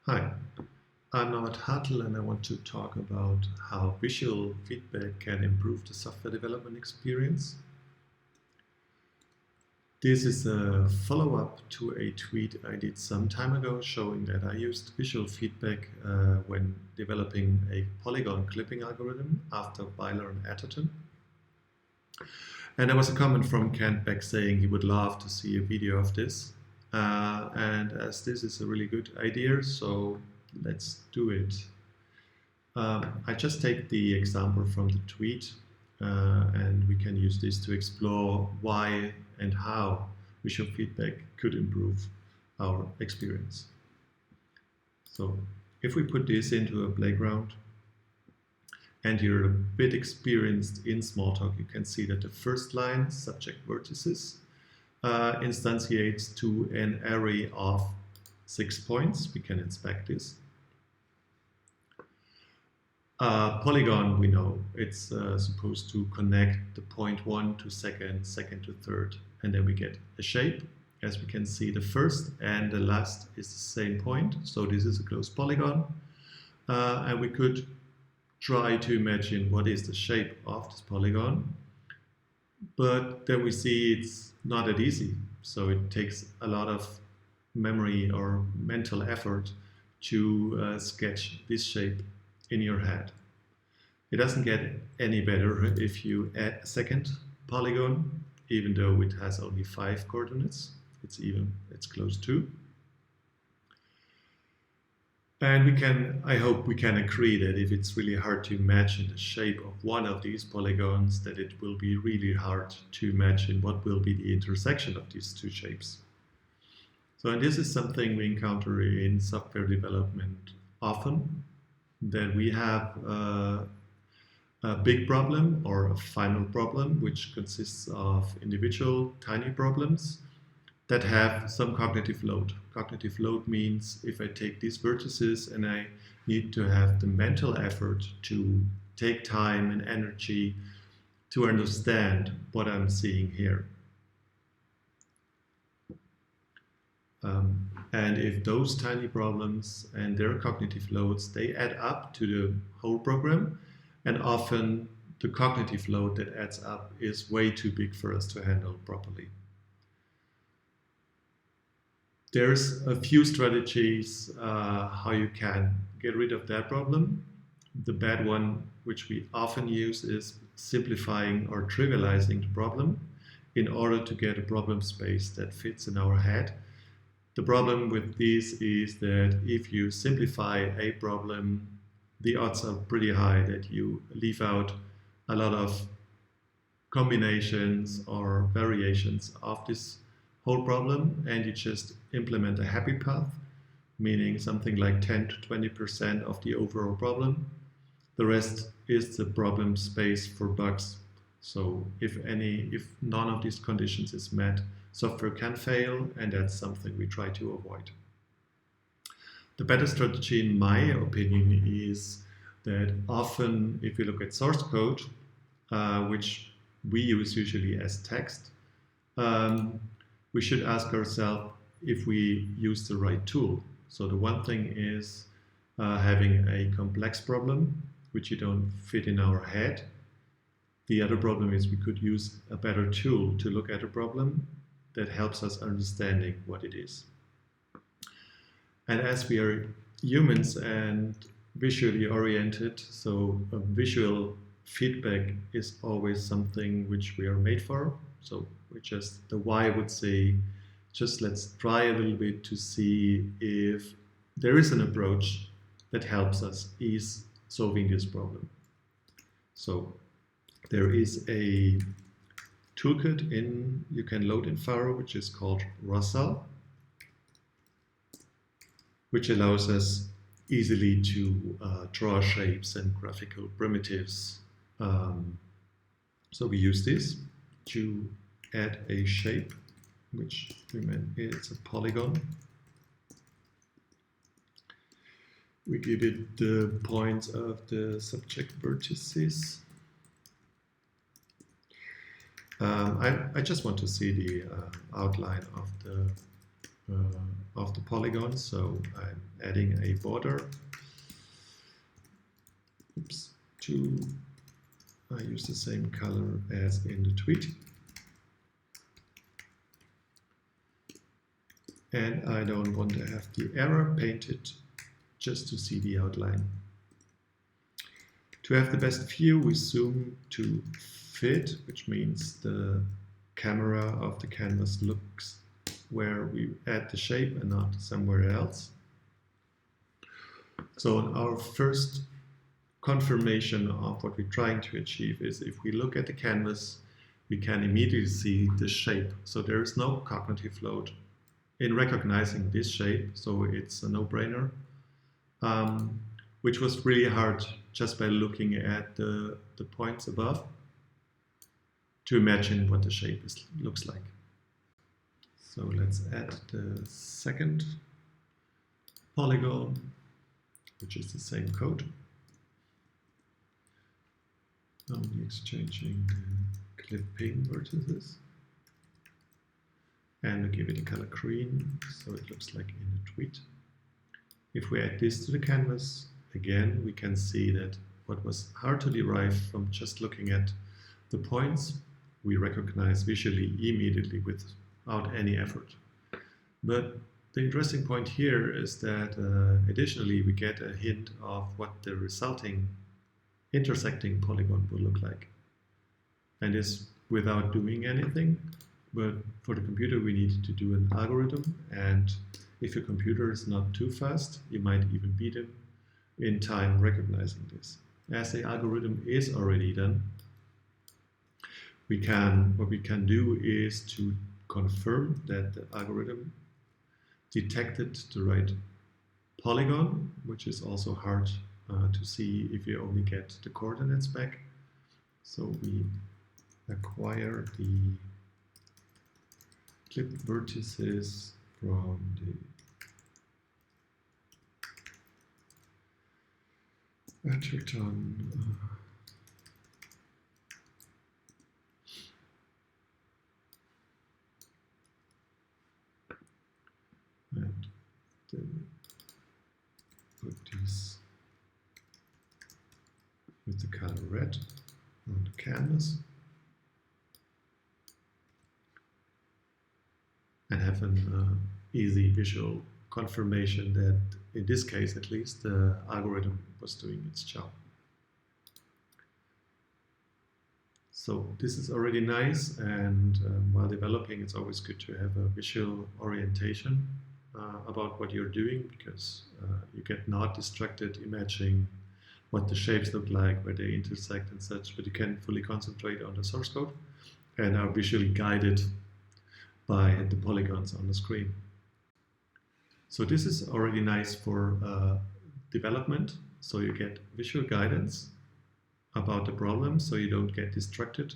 Hi, I'm Norbert Hartl and I want to talk about how visual feedback can improve the software development experience. This is a follow-up to a tweet I did some time ago showing that I used visual feedback when developing a polygon clipping algorithm after Weiler and Atherton. And there was a comment from Kent Beck saying he would love to see a video of this. And as this is a really good idea, so let's do it. I just take the example from the tweet and we can use this to explore why and how visual feedback could improve our experience. So if we put this into a playground and you're a bit experienced in Smalltalk, you can see that the first line, subject vertices, instantiates to an array of 6 points. We can inspect this. Polygon, we know, it's supposed to connect the point 1 to second, second to third, and then we get a shape. As we can see, the first and the last is the same point, so this is a closed polygon. And we could try to imagine what is the shape of this polygon, but then we see it's not that easy. So it takes a lot of memory or mental effort to sketch this shape in your head. It doesn't get any better if you add a second polygon, even though it has only 5 coordinates. It's close to. And I hope we can agree that if it's really hard to imagine the shape of one of these polygons, that it will be really hard to imagine what will be the intersection of these two shapes. So, and this is something we encounter in software development often, that we have a big problem or a final problem, which consists of individual tiny problems that have some cognitive load. Cognitive load means if I take these vertices and I need to have the mental effort to take time and energy to understand what I'm seeing here. And if those tiny problems and their cognitive loads, they add up to the whole program, and often the cognitive load that adds up is way too big for us to handle properly. There's a few strategies how you can get rid of that problem. The bad one, which we often use, is simplifying or trivializing the problem in order to get a problem space that fits in our head. The problem with this is that if you simplify a problem, the odds are pretty high that you leave out a lot of combinations or variations of this whole problem, and you just implement a happy path, meaning something like 10 to 20% of the overall problem. The rest is the problem space for bugs. So if none of these conditions is met, software can fail, and that's something we try to avoid. The better strategy, in my opinion, is that often if you look at source code, which we use usually as text, we should ask ourselves if we use the right tool. So the one thing is having a complex problem, which you don't fit in our head. The other problem is we could use a better tool to look at a problem that helps us understanding what it is. And as we are humans and visually oriented, so visual feedback is always something which we are made for. So the why would say, just let's try a little bit to see if there is an approach that helps us ease solving this problem. So there is a toolkit you can load in Pharo, which is called Russell, which allows us easily to draw shapes and graphical primitives. So we use this to add a shape, which it's a polygon. We give it the points of the subject vertices. I just want to see the outline of the of the polygon. So I'm adding a border. Oops, I use the same color as in the tweet. And I don't want to have the error painted, just to see the outline. To have the best view, we zoom to fit, which means the camera of the canvas looks where we add the shape and not somewhere else. So our first confirmation of what we're trying to achieve is if we look at the canvas, we can immediately see the shape. So there is no cognitive load in recognizing this shape, so it's a no-brainer, which was really hard just by looking at the points above to imagine what the shape looks like. So let's add the second polygon, which is the same code. Only exchanging the clipping vertices. And we give it a color green, so it looks like in the tweet. If we add this to the canvas, again, we can see that what was hard to derive from just looking at the points, we recognize visually immediately without any effort. But the interesting point here is that additionally we get a hint of what the resulting intersecting polygon will look like. And this without doing anything, but for the computer we need to do an algorithm, and if your computer is not too fast, you might even beat him in time recognizing this. As the algorithm is already done, what we can do is to confirm that the algorithm detected the right polygon, which is also hard to see if you only get the coordinates back. So we acquire the clip vertices from the Atherton and then put these with the color red on the canvas and have an easy visual confirmation that in this case at least the algorithm was doing its job. So this is already nice, and while developing it's always good to have a visual orientation about what you're doing, because you get not distracted imagining what the shapes look like, where they intersect and such, but you can fully concentrate on the source code and are visually guided by the polygons on the screen. So this is already nice for development, so you get visual guidance about the problem, so you don't get distracted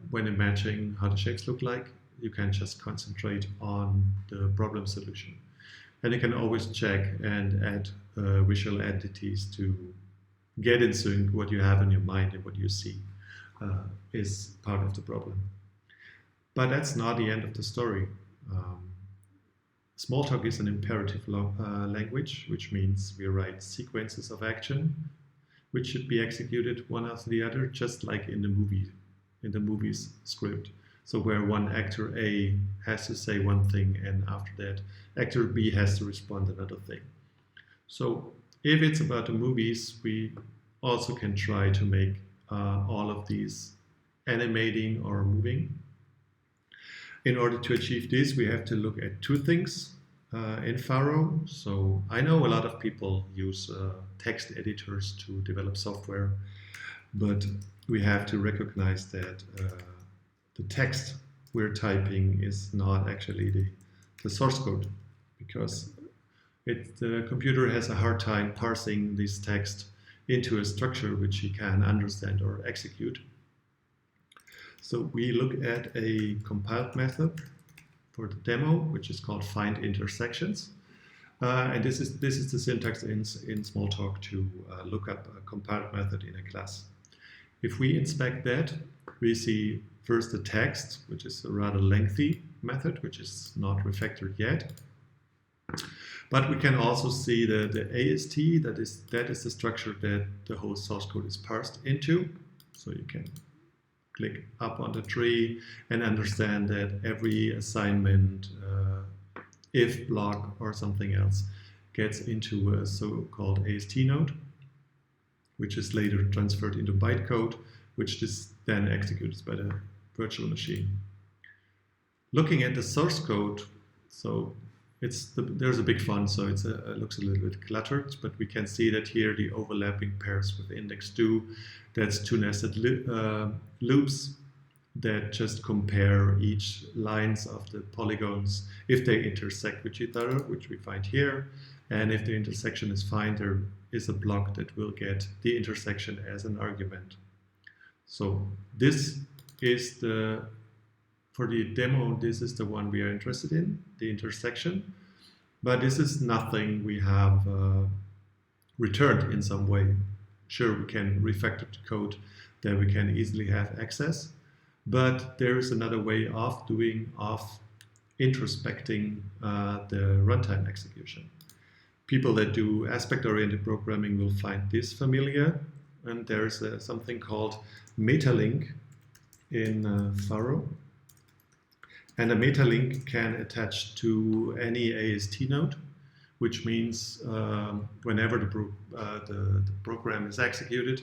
when imagining how the shapes look like. You can just concentrate on the problem solution. And you can always check and add visual entities to get in sync what you have in your mind and what you see is part of the problem. But that's not the end of the story. Smalltalk is an imperative language, which means we write sequences of action which should be executed one after the other, just like in the movie's script. So where one actor A has to say one thing, and after that actor B has to respond another thing. So if it's about the movies, we also can try to make all of these animating or moving. In order to achieve this, we have to look at two things in pharo. So I know a lot of people use text editors to develop software, but we have to recognize that the text we're typing is not actually the source code, because the computer has a hard time parsing this text into a structure which he can understand or execute. So we look at a compiled method for the demo, which is called find intersections. And this is the syntax in Smalltalk to look up a compiled method in a class. If we inspect that, we see first the text, which is rather lengthy, method, which is not refactored yet. But we can also see the AST, that is the structure that the whole source code is parsed into. So you can click up on the tree and understand that every assignment, if block or something else, gets into a so-called AST node, which is later transferred into bytecode, which is then executed by the virtual machine. Looking at the source code, so there's a big font, so it looks a little bit cluttered, but we can see that here the overlapping pairs with index 2, that's two nested loops that just compare each lines of the polygons if they intersect with each other, which we find here. And if the intersection is fine, there is a block that will get the intersection as an argument. So this is for the demo, this is the one we are interested in, the intersection. But this is nothing we have returned in some way. Sure, we can refactor the code that we can easily have access, but there is another way of introspecting the runtime execution. People that do aspect-oriented programming will find this familiar, and there's something called metalink in pharo. And a metalink can attach to any AST node, which means whenever the program is executed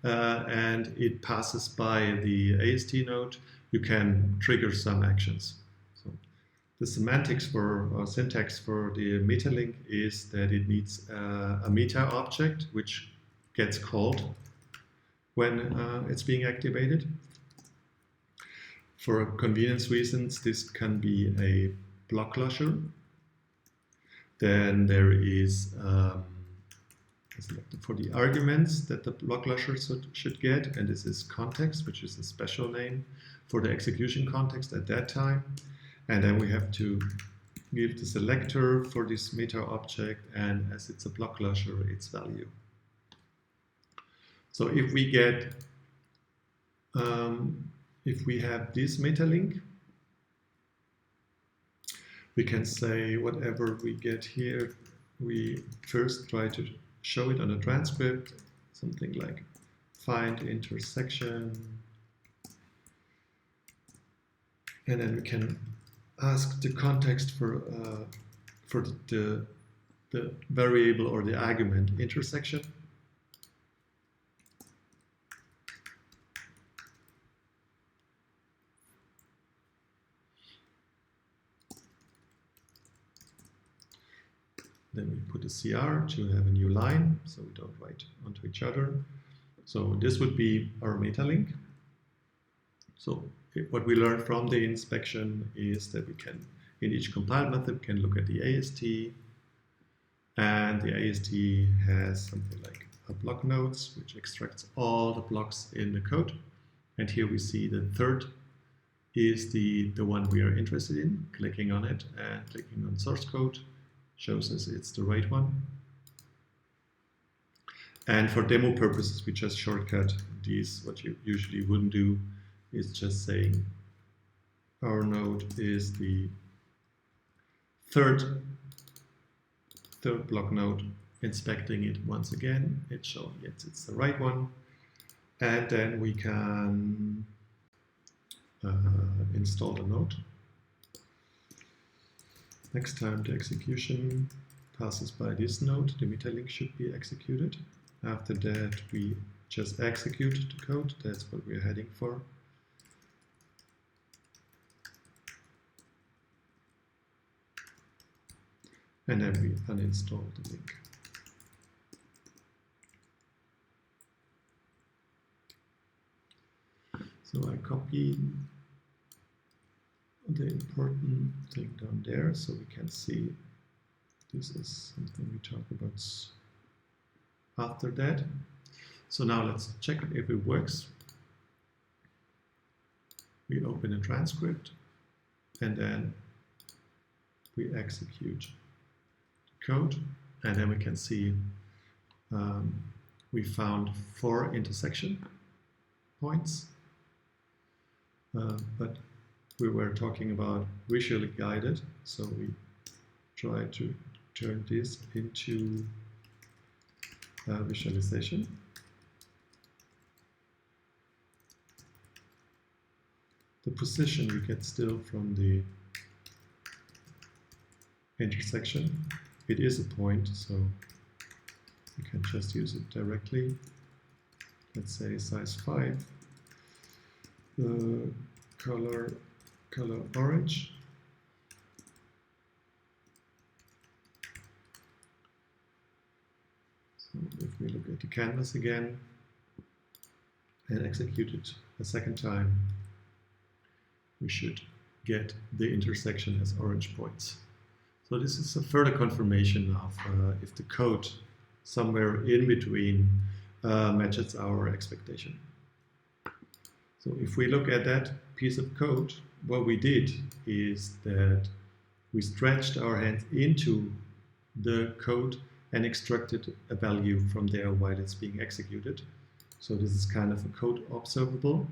and it passes by the AST node, you can trigger some actions. So the semantics or syntax for the metalink is that it needs a meta object, which gets called when it's being activated. For convenience reasons, this can be a block closure. Then there is, for the arguments that the block closure should get, and this is context, which is a special name for the execution context at that time. And then we have to give the selector for this meta object, and as it's a block closure, its value. So if we get if we have this metalink, we can say whatever we get here, we first try to show it on a transcript, something like find intersection, and then we can ask the context for the variable or the argument intersection. Then we put a CR to have a new line, so we don't write onto each other. So this would be our metalink. So what we learned from the inspection is that we can, in each compile method, can look at the AST, and the AST has something like a block nodes, which extracts all the blocks in the code. And here we see the third is the one we are interested in. Clicking on it and clicking on source code shows us it's the right one. And for demo purposes, we just shortcut these. What you usually wouldn't do is just saying our node is the third block node, inspecting it once again. It's showing yes, it's the right one. And then we can install the node. Next time the execution passes by this node, the metalink should be executed. After that, we just execute the code. That's what we're heading for. And then we uninstall the link. So I copy the important thing down there so we can see this is something we talk about after that. So now let's check if it works. We open a transcript and then we execute the code, and then we can see we found 4 intersection points, but we were talking about visually guided, so we try to turn this into visualization. The position we get still from the intersection. It is a point, so you can just use it directly. Let's say size 5. The color orange. So if we look at the canvas again and execute it a second time, we should get the intersection as orange points. So this is a further confirmation of if the code somewhere in between matches our expectation. So if we look at that piece of code, what we did is that we stretched our hands into the code and extracted a value from there while it's being executed. So this is kind of a code observable.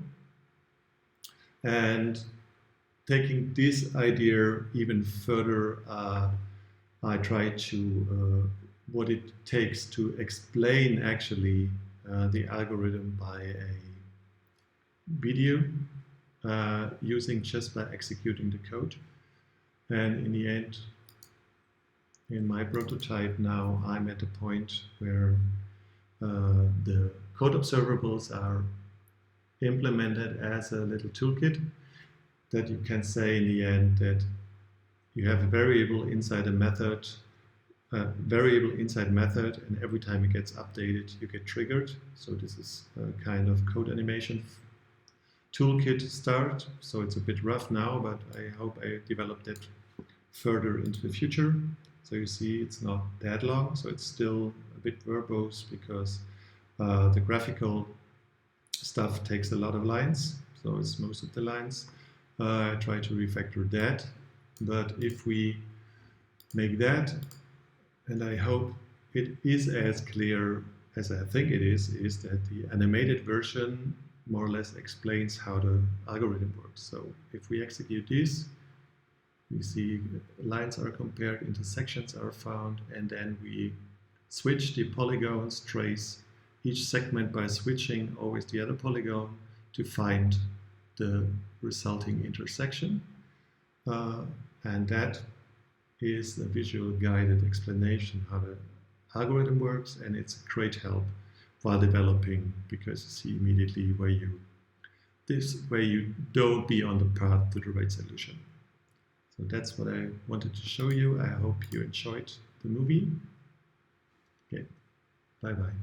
And taking this idea even further, I try to what it takes to explain actually the algorithm by a video using just by executing the code. And in the end, in my prototype now, I'm at the point where the code observables are implemented as a little toolkit that you can say in the end that you have a variable inside a method, and every time it gets updated, you get triggered. So this is a kind of code animation toolkit start. So it's a bit rough now, but I hope I develop that further into the future. So you see it's not that long, so it's still a bit verbose because the graphical stuff takes a lot of lines, so it's most of the lines. I try to refactor that, but if we make that, and I hope it is as clear as I think it is that the animated version more or less explains how the algorithm works. So if we execute this, we see lines are compared, intersections are found, and then we switch the polygons, trace each segment by switching always the other polygon to find the resulting intersection. And that is a visual guided explanation how the algorithm works, and it's a great help while developing because you see immediately where you don't be on the path to the right solution. So that's what I wanted to show you. I hope you enjoyed the movie. Okay, bye-bye.